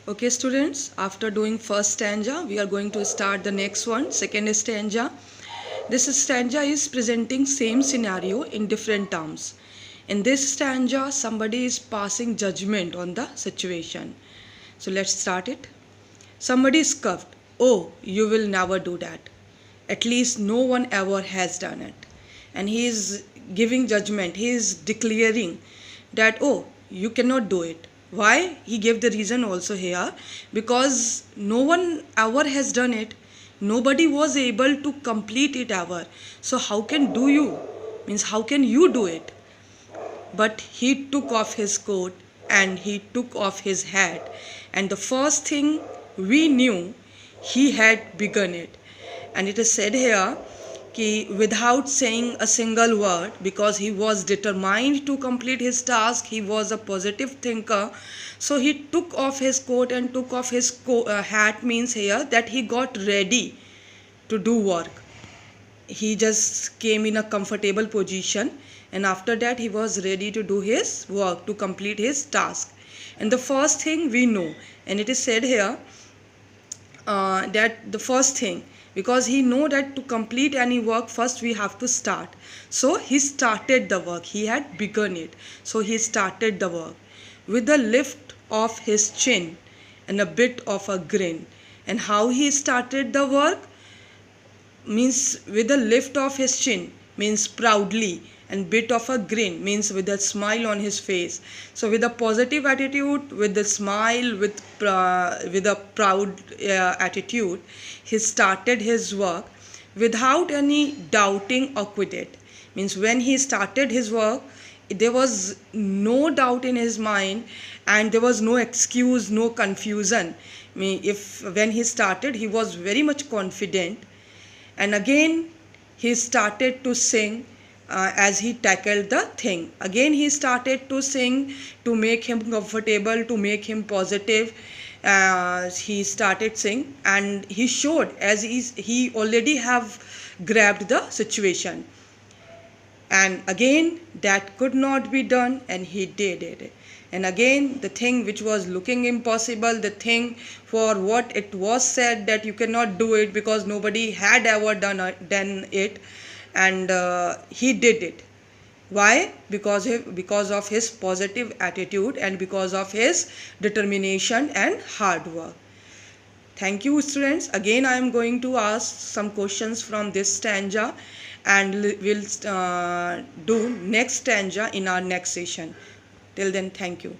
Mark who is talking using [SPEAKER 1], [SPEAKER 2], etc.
[SPEAKER 1] Okay students, after doing first stanza, we are going to start the next one, second stanza. This stanza is presenting same scenario in different terms. In this stanza, somebody is passing judgment on the situation. So let's start it. Somebody is scoffed. Oh, you will never do that. At least no one ever has done it. And he is giving judgment. He is declaring that, oh, you cannot do it. Why? He gave the reason also here. Because no one ever has done it. Nobody was able to complete it ever. So how can do you? Means how can you do it? But he took off his coat and he took off his hat, and the first thing we knew, he had begun it. And it is said here कि without saying a single word, because he was determined to complete his task, he was a positive thinker, so he took off his coat and took off his hat, means here that he got ready to do work. He just came in a comfortable position, and after that he was ready to do his work, to complete his task. And the first thing we know, and it is said here that the first thing, because he know that to complete any work first we have to start, so he started the work, he had begun it, so he started the work with a lift of his chin and a bit of a grin. And how he started the work? Means with a lift of his chin, means proudly, and bit of a grin, means with a smile on his face. So with a positive attitude, with a smile, with a proud attitude, he started his work without any doubting or quitted. Means when he started his work, there was no doubt in his mind, and there was no excuse, no confusion. If when he started, he was very much confident. And again he started to sing as he tackled the thing. Again he started to sing to make him comfortable, to make him positive. He started sing, and he showed as he already have grabbed the situation. And again that could not be done, and he did it. And again the thing which was looking impossible, the thing for what it was said that you cannot do it because nobody had ever done it, and he did it. Why? Because of his positive attitude and because of his determination and hard work. Thank you students. Again I am going to ask some questions from this stanza, and we'll do next stanza in our next session. Till then, thank you.